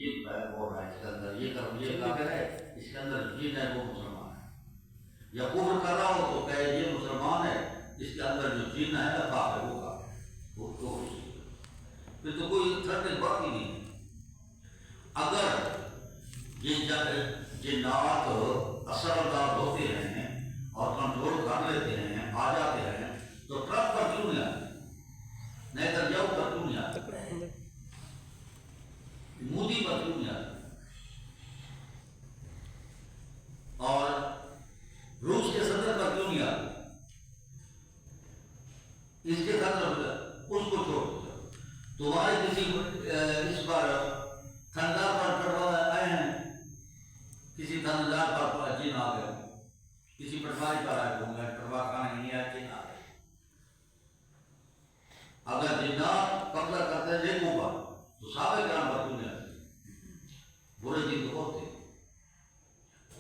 یہ بول رہا ہے اس کے اندر یہ کافر ہے، اس کے اندر جن ہے وہ مسلمان ہے، یا کفر کر رہا ہو تو کہے یہ مسلمان ہے، اس کے اندر جو جن ہے کافر ہوگا وہ پھر تو کوئی تھرڈ بات ہی نہیں ہے۔ اگر یہ جنات اثر انداز ہوتے ہیں اور کنٹرول کر لیتے ہیں، آ جاتے ہیں، تو ٹرک پر کیوں نہیں آتے؟ نہیں تو جاؤ پر کیوں نہیں آتے؟ مودی پر کیوں نہیں آتے؟ اور روس کے صدر پر کیوں نہیں آتے؟ اس کے خطر اس کو چھوڑ دو۔ تمہارے کسی اس پر تھندار پر پڑوا آئے ہیں، کسی تھندار پر جن آ گئے، کسی پٹواری پر آئے ہوں گے، پٹوا کھانے نہیں آئے، جن آ گئے۔ اگر جنات قبضہ کرتے ہیں نیکوں پر تو صحابہ کرام پر کیوں نہیں آتے؟ برے جن تو ہوتے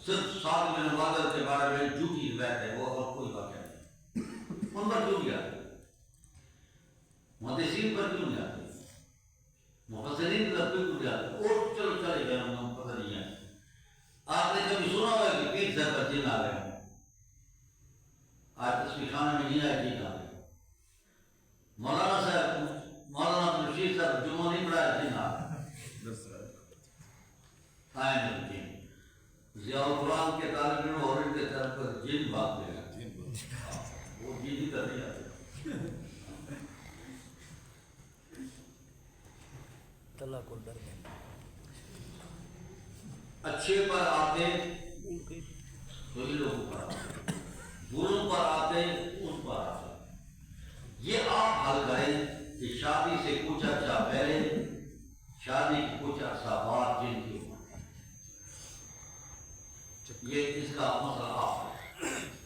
صرف سعد بن عبادہ کے بارے میں جھوٹی روایت ہے، وہ اور کوئی واقعہ نہیں، ان پر کیوں نہیں آتے؟ محدثین پر کیوں نہیں آتے؟ مفسرین پر کیوں نہیں آتے؟ اور چلو چلے گئے ہم پتہ نہیں ہے۔ آپ نے کبھی سنا ہوا کہ پیر صاحب پر جن آ گئے ہیں؟ آج تصویر خانے میں نہیں آئے جن آ گئے۔ مولانا صاحب مولانا عبدالرشید صاحب جمعہ نہیں پڑھایا جن آ گئے، آئے نہیں جن۔ ضیاء القرآن کے طالب علم اور ان کے طرف پر جن بات لے گا، وہ جن ہی کر نہیں آتے۔ اللہ کو ڈر گئے، اچھے پر آتے وہی لوگوں پر آتے، بروں پر آتے ان پر آتے۔ یہ آپ حل کریں کہ شادی سے کچھ عرصہ پہلے، شادی کی کچھ عرصہ بعد جن کی عمر ہے، یہ اس کا مسئلہ آپ ہے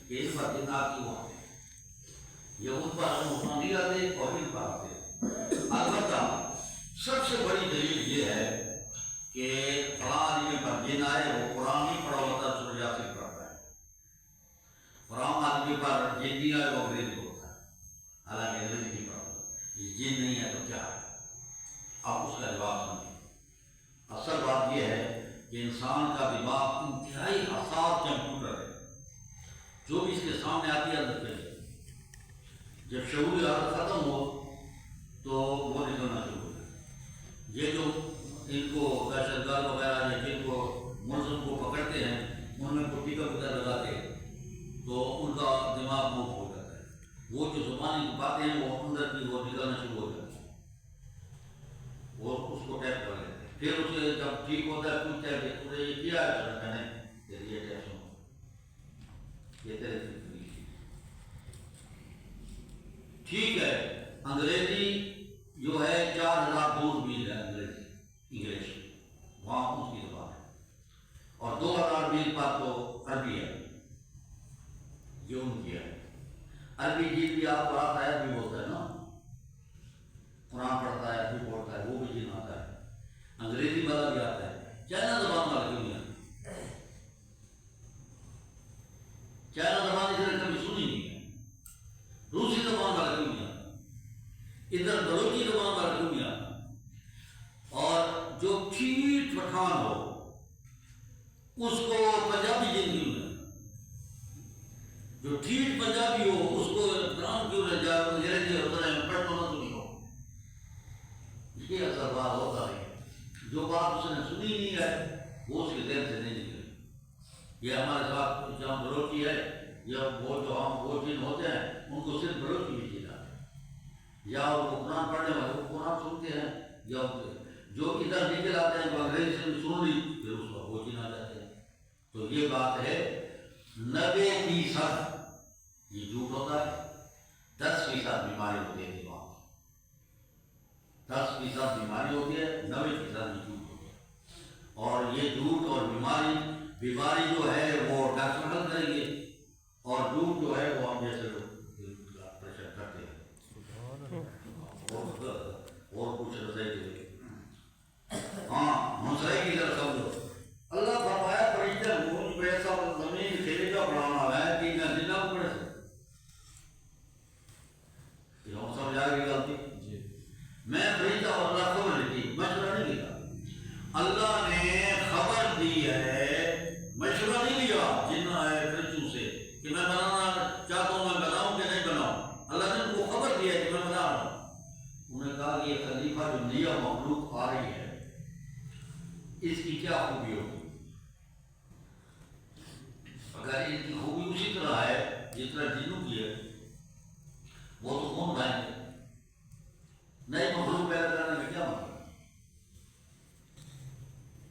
کہ اس پر جن آپ کی عمر ہے، یہ ان پر اتنا نہیں آتے اور ان پر آتے۔ البتہ سب سے بڑی دلیل یہ ہے کہ فلاں آدمی پر جن آئے، وہ قرآن نہیں پڑھا ہوتا، سورہ یاسین پڑھتا ہے۔ فلاں آدمی پر جن نہیں آئے، وہ انگریزی ہوتا ہے، حالانکہ انگریزی نہیں پڑھا ہوتا۔ یہ جن نہیں ہے تو کیا ہے؟ آپ اس کا جواب سمجھیں۔ اصل بات یہ ہے کہ انسان کا دماغ انتہائی حساس کمپیوٹر ہے، جو بھی اس کے سامنے آتی ہے اندر چلے، جب شعوری حالت ختم ہو تو وہ نکلنا شروع ہو جائے۔ یہ جو ان کو دہشت گرد وغیرہ یا جن کو ملزم کو پکڑتے ہیں، ان میں کو ٹیکا وغیرہ لگاتے ہیں تو ان کا دماغ موف ہو جاتا ہے، وہ جو زبانی باتیں ہیں وہ اندر کی وہ نکلنا شروع ہو جاتی ہیں، وہ اس کو ٹیپ کر لیتے ہیں۔ پھر اسے جب ٹھیک ہوتا ہے پوچھتے ہیں کہ تم نے یہ کیا ہے؟ سر میں نے یہ ٹیپ سنو، یہ تیرے ٹھیک ہے۔ انگریزی جو ہے 4000 دور میل ہے، انگلش وہاں اس کی زبان ہے، اور 2000 میل پر تو عربی ہے، یہ ان کی ہے۔ عربی جی بھی آپ کو آتا ہے، بھی بولتا ہے نا، قرآن پڑھتا ہے، بھی بولتا ہے، وہ بھی جن آتا ہے۔ انگریزی والا بھی آتا ہے، چائنا زبان والا کیوں نہیں آتا؟ چائنا زبان اس نے کبھی سنی نہیں ہے، روسی زبان والا کیوں نہیں آتا؟ ادھر بلوچی زبان والا کیوں نہیں آتا؟ اور جو ٹھیٹ پٹھان ہو اس کو پنجابی جن کیوں نہیں آتا؟ جو ٹھیٹ پنجابی ہو اس کو قرآن کیوں نہیں جائے؟ انگریزی ہوتا ہے پڑھ تو نہ سنی ہو، یہ اثر بات ہوتا ہے۔ جو بات اس نے سنی نہیں ہے وہ اس کے ذہن سے نہیں نکلے۔ یہ ہمارے ساتھ جہاں بلوچی ہے، یا وہ جو ہم وہ جن ہوتے ہیں ان کو صرف بلوچی بھی جن آتے ہیں، یا وہ قرآن پڑھنے والے وہ قرآن سنتے ہیں، یا جو ادھر نکل آتے ہیں وہ انگریزی سے سن لی پھر اس کو وہ جن آ جاتے ہیں۔ تو یہ بات ہے 90% یہ جھوٹ ہوتا ہے، 10% بیماری ہوتی ہے دماغ کی، 10% بیماری ہوتی ہے، 90% یہ جھوٹ ہوتا ہے۔ اور یہ جھوٹ اور بیماری جو ہے وہ ڈاکٹر حل کریں گے، اور جھوٹ جو ہے وہ ہم جیسے پریشر کرتے ہیں اور کچھ رضائی دے۔ ہاں مسئلہ کی طرح سمجھو، اللہ فرمایا فرشتے مجھ پہ ایسا زمین کھیلے کا بڑھانا ہے کہ میں زندہ کو پڑے سکتا، یہ ہم سمجھا گی غلطی۔ میں فرشتہ اور اللہ کو نہیں تھی، مشورہ نہیں کیا۔ اللہ نے خبر دی ہے، مشورہ نہیں لیا جن فرشتوں سے کہ میں بنانا چاہتا ہوں، میں بناؤں کہ نہیں بناؤں. اللہ نے ان کو خبر دی ہے کہ میں بنا رہا ہوں. انہوں نے کہا کہ یہ خلیفہ جو نیا مخلوق آ رہی ہے اس کی کیا خوبی ہوگی؟ اگر ان کی خوبی اسی طرح ہے جس طرح جنوں کی ہے، وہ تو کون بنائیں گے؟ نئے مخلوق پیدا کرنے میں کیا مطلب؟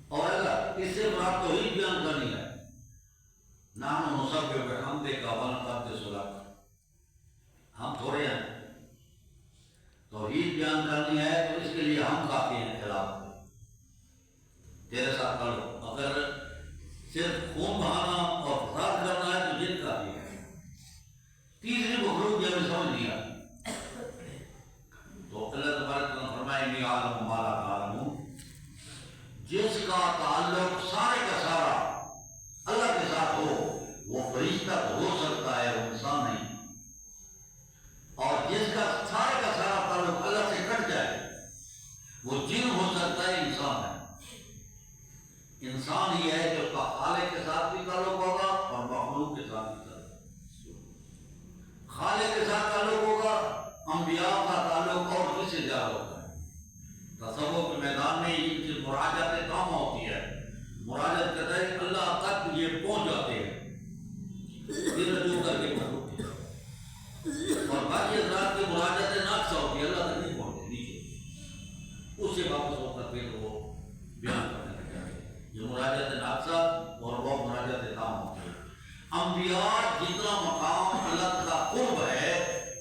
اور اگر اس سے مراد توحید بیان کرنی ہے، نام نسبح بحمدک ونقدس لک، ہم تھوڑے ہیں، توحید بیان کرنی ہے تو اس کے لیے ہم کافی ہیں. خلاف تیرے ساتھ کرو، اگر صرف خون بہانا اور فساد کرنا ہے تو جن کافی ہے. تیسری مخلوق جو ہمیں سمجھ نہیں آتی، تو اللہ تبارک و تعالیٰ فرمائے انی اعلم ما لا تعلمون، جس کا تعلق سارے کا سارا اللہ کے ساتھ ہو وہ فرشتہ تو ہو سکتا ہے، وہ انسان نہیں. اور جس کا سارے کا سارا تعلق اللہ سے کٹ جائے وہ جن ہو سکتا ہے، انسان ہے. انسان ہی ہے جو اس کا خالق کے ساتھ بھی تعلق ہوگا اور مخلوق کے ساتھ بھی تعلق. خالق کے ساتھ تعلق ہوگا، انبیاء کا تعلق اور کس سے زیادہ ہوتا ہے. تصوف کے میدان میں ان کی مراجعت کام ہوتی ہے. مراجعت کہتا ہے کہ اللہ تک یہ پہنچ جاتے ہیں، پھر رجوع کر کے مخلوق کی طرف. اور باقی حضرات کی مراجعت ناقصہ ہوتی ہے، اللہ تک نہیں پہنچتے، نیچے اس سے واپس ہو کر پھر وہ بیان کرنے لگ جاتے ہیں. یہ مراجعت ناقصہ اور وہ مراجعت تام ہوتی ہے. انبیاء جتنا مقام اللہ کا قرب ہے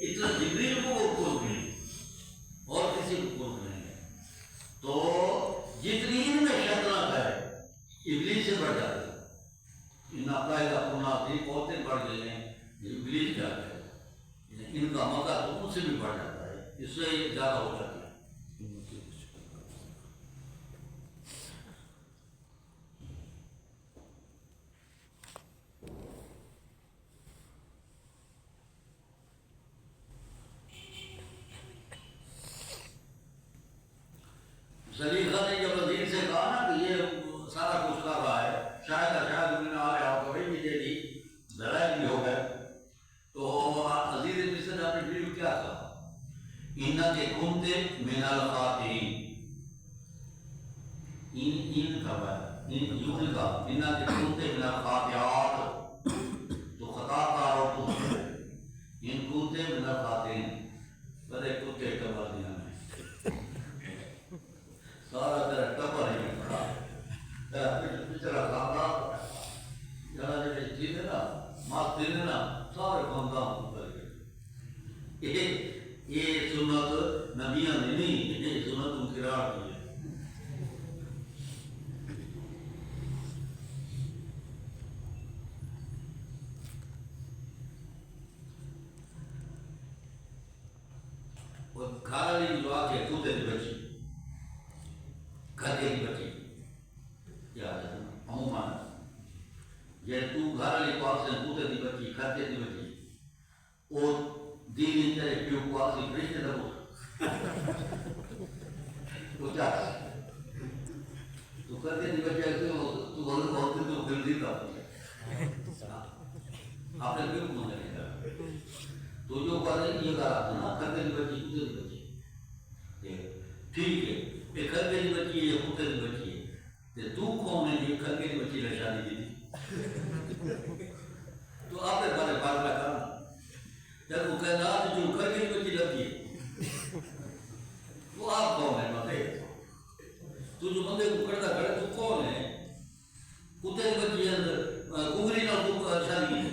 اتنا جبریل کو وہ قرب نہیں اور کسی کو قرب نہیں ہے. تو جتنی ان میں شطرنت ہے ابلیس سے بڑھ جاتے ہیں. ان عقائدہ منافی عورتیں بڑھ گئی ہیں، ابلیس کیا ہے، ان کا مکہ تو ان سے بھی بڑھ جاتا ہے، اس سے زیادہ ہو جاتا ہے. زلیخا نے جب وزیر سے کہا نا کہ یہ سارا کچھ کر رہا ہے، شاید میں نے آ رہا ہو تو دے دی، ذرائع بھی ہو گئے، تو عزیز مصر نے اپنی بیوی کو کیا کہا؟ انک کنت من الخاطئین. ان کا یوں کہا انک کنت من الخاطئات، تو خطا کار ہو تو ان کنت من الخاطئین. بڑے کتے کمر دیا میں سارا تیرا ٹبر ہی پڑا، تیرا پچھڑا خاندان جہاں جب جیتے نا مات دینے نا سارے خاندان اتر گئے. یہ سنت نبیاں نے نہیں، یہ سنت انقرار کی ہے. گھر والی جو آ کے کتے کی بچی، گھر کی بچی یاد ہے عموماً یہ تو گھر والی پاس سے کتے کی بچی، گھر کی بچی وہ دین تیرے پیو کو آسی فرشتے دبو وہ چاہتا ہے تو کرتے نہیں بچے تو بہت بہت تو دل دیتا آپ نے پیو کو نہیں کہا تو جو بات ہے یہ کہا نا کرتے نہیں بچی کتے کی بچی ٹھیک ہے، یہ کرتے نہیں بچی ہے، یہ کتے کی بچی ہے، تو کون ہے یہ کرتے نہیں بچی نے شادی کی تھی؟ تو آپ نے بارے بات کرنا جب وہ کہنا تو جو کر کے بچی لگتی ہے وہ آپ کون ہے بندے؟ تو جو بندے کو کرتا کھڑے تو کون ہے؟ کتے کی بچی ہے، گھنگری نہ شادی کی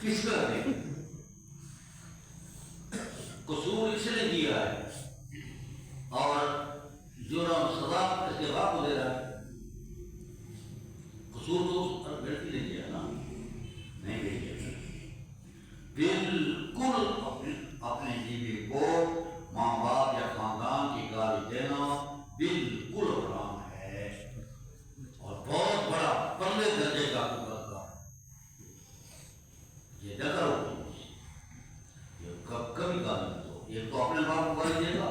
کس کا ہے؟ قصور اس نے کیا ہے اور جرم سزا اس کے باپ کو دے رہا ہے. قصور تو لڑکی نے کیا نا، نہیں کیا بالکل اپنے بیوی کو ماں باپ یا خاندان کی گالی دینا بالکل حرام ہے اور بہت بڑا پرلے درجے کا قدرت کا یہ نہ کرو. کبھی گالی دو، یہ تو اپنے باپ کو گالی دے گا.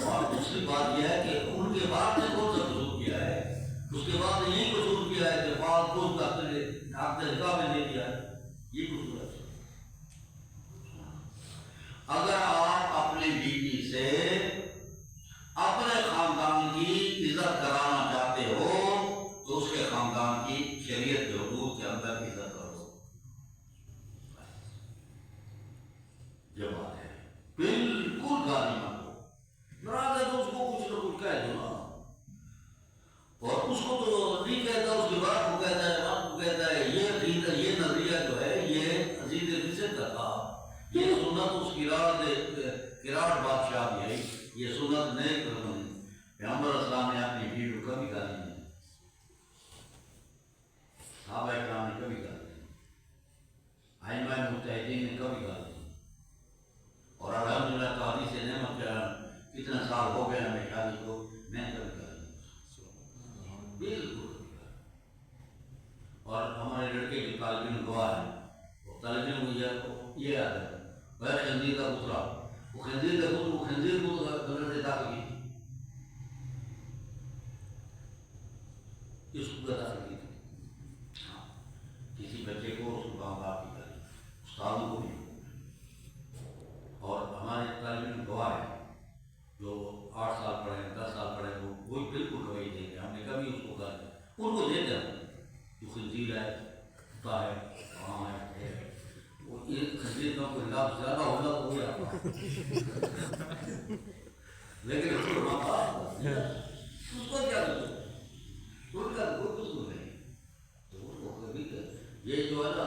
اور دوسری بات یہ ہے کہ ان بعد نے کون سا قصور کیا ہے؟ اس کے بعد نے یہی قصور کیا ہے کہ بعد کون کا آپ نے نکاح میں دے دیا ہے، یہ قصور ہے۔ اگر آپ اپنی بیوی سے اپنے خاندان کی عزت کرانا چاہتے ہو تو اس کے خاندان کی شریعت کے حدود کے اندر عزت کرو، یہ بات ہے۔ بالکل گالی مت دو، ناراض ہے تو اس کو کچھ نہ کچھ کہہ دو نا، اور اس کو تو نہیں کہتا، اس کی بات کو کہتا ہے، بات کو کہتا ہے۔ یہ عقیدہ، یہ نظریہ جو ہے یہ عزیز مصر کا تھا، یہ سنت اس کراٹ بادشاہ کی ہے، یہ سنت نہیں کرنی۔ پیغمبر اسلام نے اپنی بیوی کو کبھی گالی نہیں، صحابہ کرام نے کبھی گالی نہیں، ائمہ مجتہدین نے کبھی گالی نہیں، اور الحمدللہ تو حدیث نعمت کتنے سال ہو گئے ہمیں شادی کو، میں نے کبھی گالی نہیں، بالکل۔ اور ہمارے لڑکے کے طالب علم گواہ ہیں، وہ طالب علم کو یہ یاد ہے غیر خنزیر کا پترا، وہ خنزیر کا پتر، وہ خنزیر کو گلر سے داخل کی تھی، اس کو داخل کی تھی، ہاں، کسی بچے کو اس کو کام باپ کی کری، استادوں کو بھی، اور ہمارے طالب علم گواہ ہیں جو 8 سال پڑھے ہیں، 10 سال پڑھے ہیں، وہ بالکل گواہی دیں گے، ہم نے کبھی اس کو کہا ان کو دیتے ہیں جو خنزیر ہے، کتا ہے، کہاں ہے، وہ یہ خنزیر کا کوئی لفظ زیادہ ہوگا تو ہو جاتا، لیکن اس کو اس کو کیا کرو، ان کا کوئی قصور نہیں، تو ان کو کبھی یہ جو ہے نا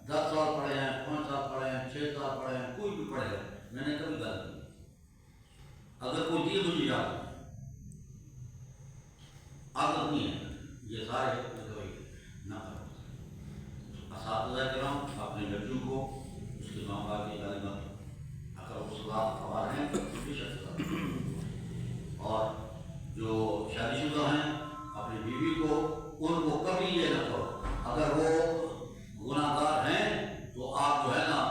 10 سال پڑھے ہیں، 5 سال پڑھے ہیں، 6 سال پڑھے ہیں، کوئی بھی پڑھے ہیں، میں نے کبھی گالی نہیں، اگر کوئی چیز مجھے یاد عادت نہیں ہے، یہ سارے نہ کرو۔ اساتذہ کرام اپنے بچوں کو اس کے ماں باپ کی تعلیمات اگر اسباب خوار ہیں تو بے شک، اور جو شادی شدہ ہیں اپنی بیوی کو، ان کو کبھی یہ نہ کرو، اگر وہ گناہ گار ہیں تو آپ جو ہے نا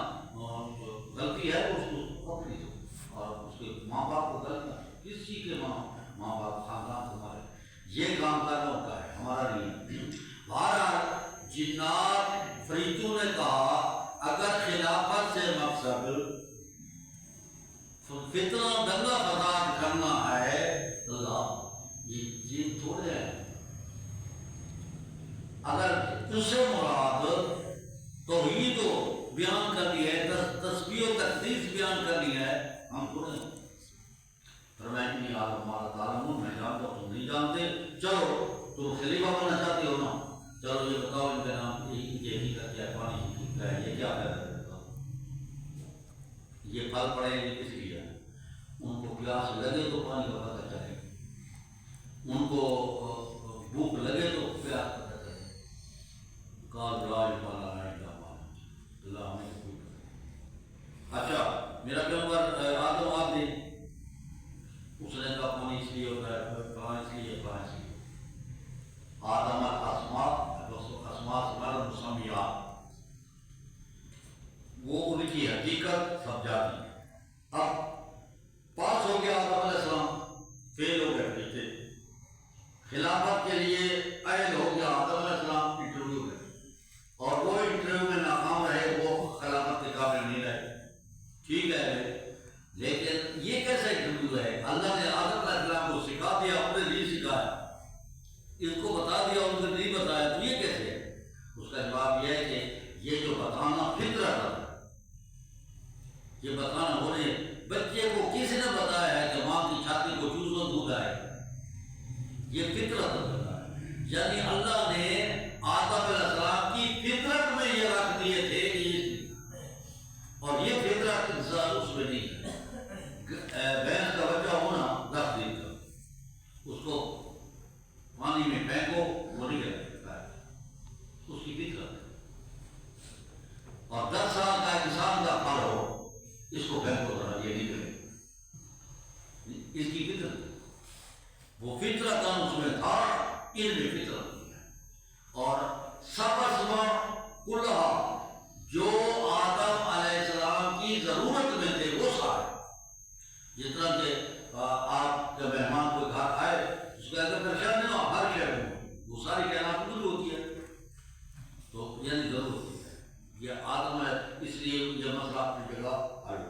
غلطی ہے اس کو پکڑی دو، اور اس کے ماں باپ کو غلط، کسی کے ماں باپ خاندان تمہارے، یہ کام کرنا ہوتا ہے، ہمارا نہیں ہے۔ بہرحال جنات فریدوں نے کہا اگر خلافت سے مقصد فتنہ دنگا فساد کرنا ہے، اللہ یہ جن تھوڑے ہیں، اگر اس سے مراد توحید کو بیان کرنی ہے، تسبیح و تقدیس بیان کرنی ہے، ہم تھوڑے ہیں۔ فرمایا نہیں ہمارا تعلم، میں جانتا ہوں تم نہیں جانتے، چلو تم خلیفہ بننا چاہتے ہو نا، چلو یہ بتاؤ ان کا نام، یہ حقیقت کیا ہے، پانی کی ہے، یہ کیا پیدا کرتا ہے، یہ پھل پڑے یہ کس لیے ہے، ان کو پیاس لگے تو پانی کا پتہ چلے، ان کو بھوک لگے تو پیاس پتہ چلے، کال راج پالا ہے اللہ ہمیں کوئی پتہ۔ اچھا میرا پیغمبر آدم آدمی، اس نے کہا پانی اس لیے ہوتا ہے، کہاں اس لیے، کہاں اس لیے، آدم الاسماء مسمیات، وہ ان کی حقیقت سب جاتی ہے۔ اب پاس ہو گیا آدم علیہ السلام، فیل ہو گئے بیٹے، خلافت کے لیے اہل ہو گیا آدم علیہ السلام، انٹرویو میں، اور وہ انٹرویو میں ناکام رہے، وہ خلافت کے قابل نہیں رہے، ٹھیک ہے، لیکن یہ کیسا انٹرویو ہے؟ اللہ نے آدم علیہ السلام کو سکھا دیا، اپنے لیے سکھایا، اس کو بتا دیا، ان کو نہیں بتایا، تو یہ کیسے ہے؟ اس کا جواب یہ ہے کہ یہ جو بتانا فطرت ہے، یہ بتانا ہونے، بچے کو کس نے بتایا ہے کہ ماں کی چھاتی کو چوسو دودھ آئے، یہ فطرت ہے، یعنی اللہ نے آدم علیہ السلام کی فطرت میں یہ رکھ دیے تھے کہ، اور یہ فطرت انسان اس میں نہیں ہے، بھینس کا بچہ ہونا 10 دن کا، اس کو پانی میں پھینکو وہ نہیں رہ سکتا ہے، اس کی فطرت ہے، اور 10 سال کا انسان کا پھل ہو، اس کو پھینکو ذرا، یہ نہیں کرے، اس کی فطرت ہے، وہ فطرت اس میں تھا، علم فطرت کی ہے، اور سب اسما کلھا جو آدم علیہ السلام کی ضرورت میں تھے وہ سارے، جس طرح کہ آپ کے مہمان کوئی گھر آئے اپنی جگہ الگ